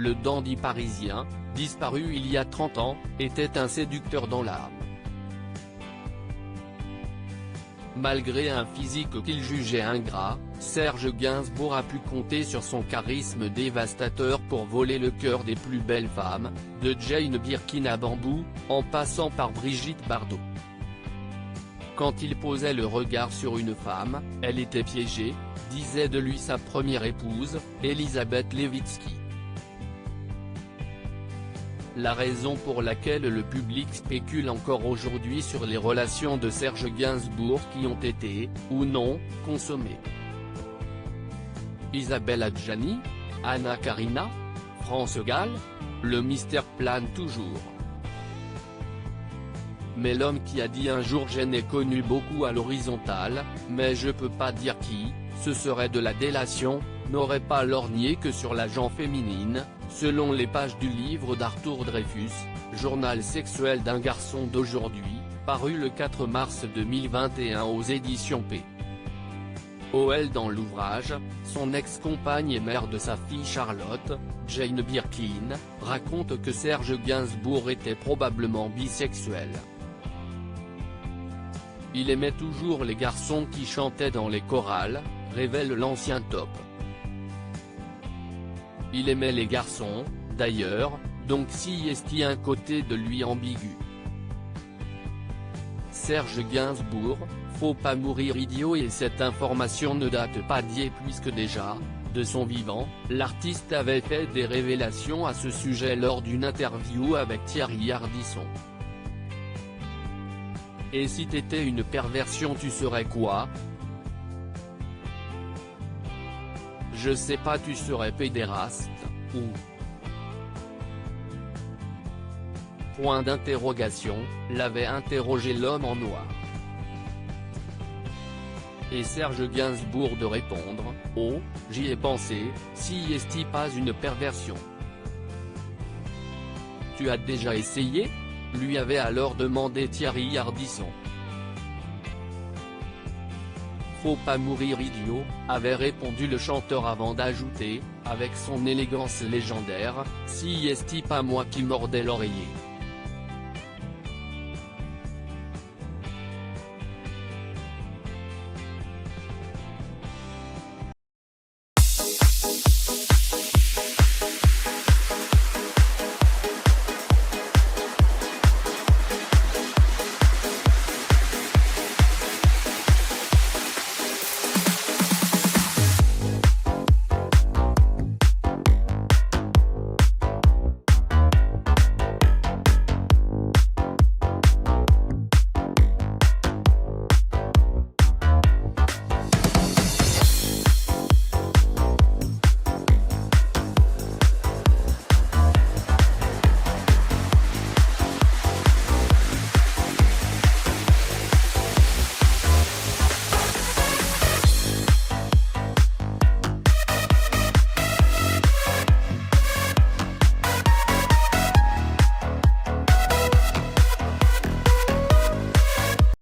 le dandy parisien, disparu il y a 30 ans, était un séducteur dans l'âme. Malgré un physique qu'il jugeait ingrat, Serge Gainsbourg a pu compter sur son charisme dévastateur pour voler le cœur des plus belles femmes, de Jane Birkin à Bambou, en passant par Brigitte Bardot. Quand il posait le regard sur une femme, elle était piégée, disait de lui sa première épouse, Elisabeth Levitsky. La raison pour laquelle le public spécule encore aujourd'hui sur les relations de Serge Gainsbourg qui ont été, ou non, consommées. Isabelle Adjani, Anna Karina, France Gall, le mystère plane toujours. Mais l'homme qui a dit un jour je n'ai connu beaucoup à l'horizontale, mais je peux pas dire qui, ce serait de la délation, n'aurait pas lorgné que sur la gent féminine, selon les pages du livre d'Arthur Dreyfus, Journal sexuel d'un garçon d'aujourd'hui, paru le 4 mars 2021 aux éditions P. OL. Dans l'ouvrage, son ex-compagne et mère de sa fille Charlotte, Jane Birkin, raconte que Serge Gainsbourg était probablement bisexuel. Il aimait toujours les garçons qui chantaient dans les chorales, révèle l'ancien Top. Il aimait les garçons, d'ailleurs, donc s'y est un côté de lui ambigu. Serge Gainsbourg, faut pas mourir idiot. Et cette information ne date pas d'hier puisque déjà, de son vivant, l'artiste avait fait des révélations à ce sujet lors d'une interview avec Thierry Ardisson. Et si t'étais une perversion tu serais quoi? Je sais pas, tu serais pédéraste, ou… Point d'interrogation, l'avait interrogé l'homme en noir. Et Serge Gainsbourg de répondre, oh, j'y ai pensé, si est-ce pas une perversion. Tu as déjà essayé? Lui avait alors demandé Thierry Ardisson. Faut pas mourir idiot, avait répondu le chanteur avant d'ajouter, avec son élégance légendaire, si est pas moi qui mordais l'oreiller.